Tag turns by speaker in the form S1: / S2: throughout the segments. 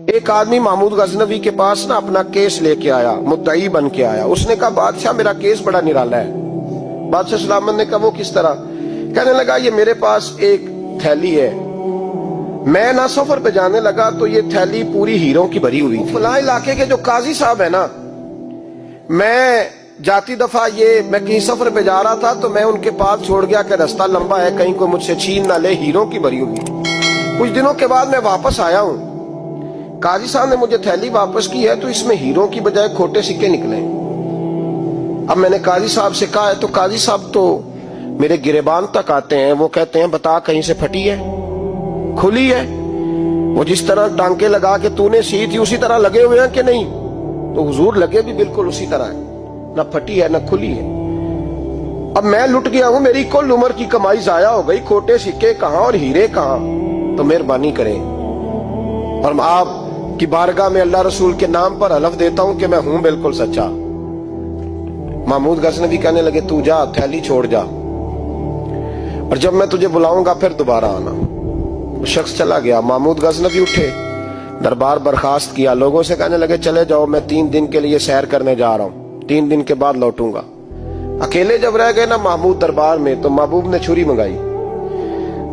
S1: ایک آدمی محمود غزنوی کے پاس نا اپنا کیس لے کے آیا، مدعی بن کے آیا. اس نے کہا بادشاہ میرا کیس بڑا نرالا ہے. بادشاہ سلامت نے کہا وہ کس طرح؟ کہنے لگا یہ میرے پاس ایک تھیلی ہے، میں نہ سفر پہ جانے لگا تو یہ تھیلی پوری ہیروں کی بھری ہوئی. فلاں علاقے کے جو قاضی صاحب ہے نا، میں جاتی دفعہ میں کہیں سفر پہ جا رہا تھا تو میں ان کے پاس چھوڑ گیا کہ رستہ لمبا ہے، کہیں کوئی مجھ سے چھین نہ لے، ہیروں کی بھری ہوئی. کچھ دنوں کے بعد میں واپس آیا ہوں، قاضی صاحب نے مجھے تھیلی واپس کی ہے تو اس میں ہیروں کی بجائے کھوٹے سکے نکلے. اب میں نے قاضی صاحب سے کہا ہے تو قاضی صاحب تو میرے گریبان تک آتے ہیں، وہ کہتے ہیں بتا کہیں سے پھٹی ہے، کھلی ہے؟ وہ جس طرح ٹانکے لگا کے تو نے سی تھی اسی طرح لگے ہوئے ہیں کہ نہیں؟ تو حضور لگے بھی بالکل اسی طرح ہے، نہ پھٹی ہے نہ کھلی ہے. اب میں لٹ گیا ہوں، میری کل عمر کی کمائی ضائع ہو گئی، کھوٹے سکے کہاں اور ہیرے کہاں؟ تو مہربانی کریں. اور آپ کی بارگاہ میں اللہ رسول کے نام پر حلف دیتا ہوں کہ میں ہوں بالکل سچا. محمود غزنوی کہنے لگے تو جا، تھیلی چھوڑ جا، اور جب میں تجھے بلاؤں گا پھر دوبارہ آنا. وہ شخص چلا گیا. محمود غزنوی اٹھے، دربار برخاست کیا، لوگوں سے کہنے لگے چلے جاؤ، میں 3 دن کے لیے سیر کرنے جا رہا ہوں، 3 دن کے بعد لوٹوں گا. اکیلے جب رہ گئے نا محمود دربار میں تو محبوب نے چھری منگائی.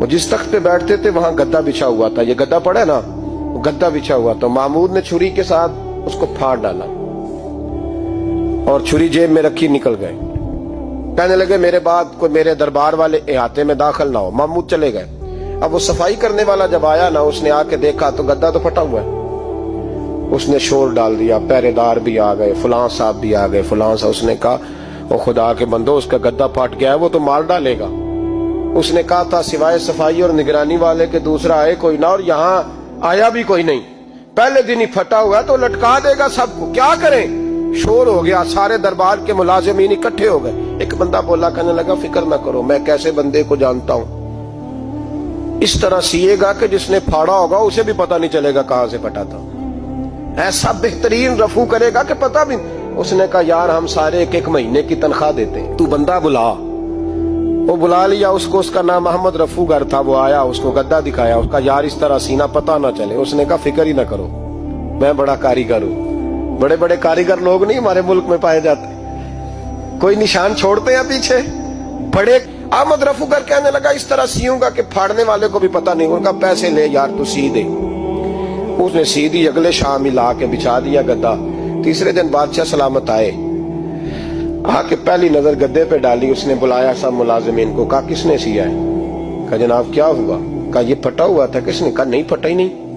S1: وہ جس تخت پہ بیٹھتے تھے وہاں گدا بچھا ہوا تھا، یہ گدا پڑا نا، وہ گدا بچھا ہوا تھا. محمود نے چھری کے ساتھ اس کو پھاڑ ڈالا اور چھری جیب میں رکھی نکل گئے. کہنے لگے میرے بعد کوئی میرے دربار والے احاطے میں داخل نہ ہو. محمود چلے گئے. اب وہ صفائی کرنے والا جب آیا نا، اس نے آ کے دیکھا تو گدا تو پھٹا ہوا ہے. اس نے شور ڈال دیا، پہرے دار بھی آ گئے، فلاں صاحب بھی آ گئے، فلاں صاحب. اس نے کہا وہ خدا کے بندو، اس کا گدا پھٹ گیا ہے، وہ تو مار ڈالے گا. اس نے کہا تھا سوائے صفائی اور نگرانی والے کے دوسرا آئے کوئی نہ، اور یہاں آیا بھی کوئی نہیں. پہلے دن ہی پھٹا ہوا ہے تو لٹکا دے گا سب کو، کیا کریں؟ شور ہو گیا، سارے دربار کے ملازمین اکٹھے ہو گئے. ایک بندہ بولا، کہنے لگا فکر نہ کرو، میں کیسے بندے کو جانتا ہوں، اس طرح سیے گا کہ جس نے پھاڑا ہوگا اسے بھی پتہ نہیں چلے گا کہاں سے پھٹا تھا. ایسا بہترین رفو کرے گا کہ پتہ بھی. اس نے کہا یار ہم سارے 1 مہینے کی تنخواہ دیتے ہیں، تو بندہ بلا. وہ بلا لیا اس کو، اس کا نام محمد رفو گر تھا. وہ آیا، اس کو گدا دکھایا، اس کا یار اس طرح سینہ پتہ نہ چلے. اس نے کہا فکر ہی نہ کرو، میں بڑا کاریگر ہوں. بڑے بڑے کاریگر لوگ نہیں ہمارے ملک میں پائے جاتے، کوئی نشان چھوڑتے ہیں پیچھے بڑے. احمد رفو گر کہنے لگا اس طرح سیوں گا کہ پھاڑنے والے کو بھی پتہ نہیں. ان کا پیسے لے یار تو سی دے. اس نے سی دی، اگلے شام ہی لا کے بچھا دیا گدا. تیسرے دن بادشاہ سلامت آئے، آ کے پہلی نظر گدے پہ ڈالی. اس نے بلایا سب ملازمین کو، کہا کس نے سیا ہے؟ کہا جناب کیا ہوا؟ کہا یہ پھٹا ہوا تھا. کس نے؟ کہا نہیں پھٹا ہی نہیں.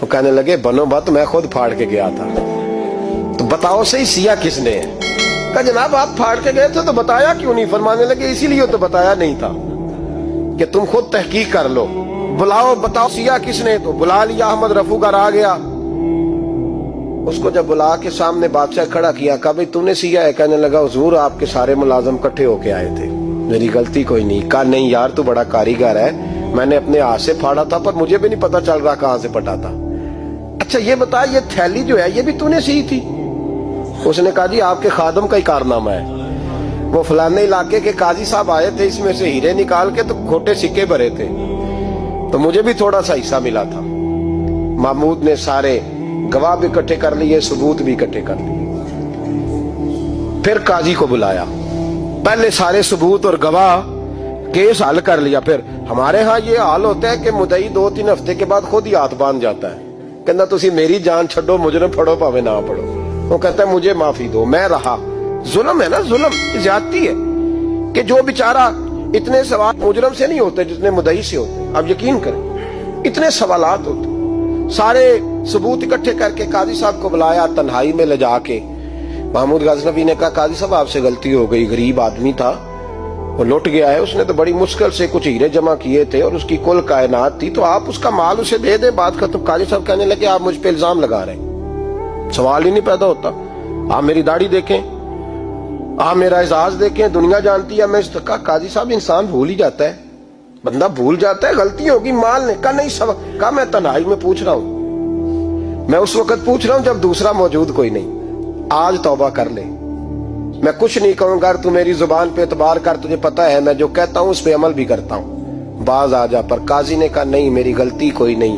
S1: وہ کہنے لگے بنو بات، میں خود پھاڑ کے گیا تھا. تو بتاؤ صحیح سیا کس نے؟ کہا جناب آپ پھاڑ کے گئے تھے تو بتایا کیوں نہیں؟ فرمانے لگے اسی لیے تو بتایا نہیں تھا کہ تم خود تحقیق کر لو. بلاؤ بتاؤ سیا کس نے. تو بلا لیا، احمد رفو گر آ گیا. اس کو جب بلا کے سامنے بادشاہ کھڑا کیا، کہا بھئی تو نے سیا ہے؟ کہنے لگا حضور آپ کے سارے ملازم کٹھے ہو کے آئے تھے، میری غلطی کوئی نہیں. کہا نہیں یار تو بڑا کاریگر ہے، میں نے اپنے ہاتھ سے پھاڑا تھا پر مجھے بھی نہیں پتا چل رہا کہاں سے پھٹا تھا. اچھا یہ بتا یہ تھیلی جو ہے یہ بھی تو نے سی تھی؟ اس نے کہا جی آپ کے خادم کا ہی کارنامہ ہے، وہ فلانے علاقے کے قاضی صاحب آئے تھے، اس میں سے ہیرے نکال کے تو کھوٹے سکے بھرے تھے، تو مجھے بھی تھوڑا سا حصہ ملا تھا. محمود نے سارے گواہ بھی اکٹھے کر لیے، ثبوت بھی اکٹھے کر لیے. پھر قاضی کو بلایا، پہلے سارے ثبوت اور گواہ کیس حل کر لیا. پھر ہمارے ہاں یہ حال ہوتا ہے کہ مدعی 2-3 ہفتے کے بعد خود ہی ہاتھ باندھ جاتا ہے، کہنا تسی میری جان چھڈو، مجرم پھڑو پاوے نہ پڑھو. وہ کہتا ہے مجھے معافی دو، میں رہا. ظلم ہے نا، ظلم زیادتی ہے کہ جو بیچارہ اتنے سوال مجرم سے نہیں ہوتے جتنے مدعی سے ہوتے. آپ یقین کریں اتنے سوالات ہوتے. سارے ثبوت اکٹھے کر کے قاضی صاحب کو بلایا، تنہائی میں لے جا کے. محمود غزنوی نے کہا قاضی صاحب آپ سے غلطی ہو گئی، غریب آدمی تھا، وہ لٹ گیا ہے، اس نے تو بڑی مشکل سے کچھ ہیرے جمع کیے تھے اور اس کی کل کائنات تھی، تو آپ اس کا مال اسے دے دیں، بات ختم. قاضی صاحب کہنے لگے آپ مجھ پہ الزام لگا رہے ہیں، سوال ہی نہیں پیدا ہوتا. آپ میری داڑھی دیکھیں، آپ میرا اعزاز دیکھیں، دنیا جانتی ہے میں اس کا. قاضی صاحب انسان بھول ہی جاتا ہے، بندہ بھول جاتا ہے، غلطی ہوگی. مال نے کہا نہیں سب. کہا میں تنہائی میں پوچھ رہا ہوں، میں اس وقت پوچھ رہا ہوں جب دوسرا موجود کوئی نہیں. آج توبہ کر لے، میں کچھ نہیں کہوں گا، تو میری زبان پہ اعتبار کر، تجھے پتا ہے میں جو کہتا ہوں اس پہ عمل بھی کرتا ہوں، باز آ جا. پر قاضی نے کہا نہیں میری غلطی کوئی نہیں،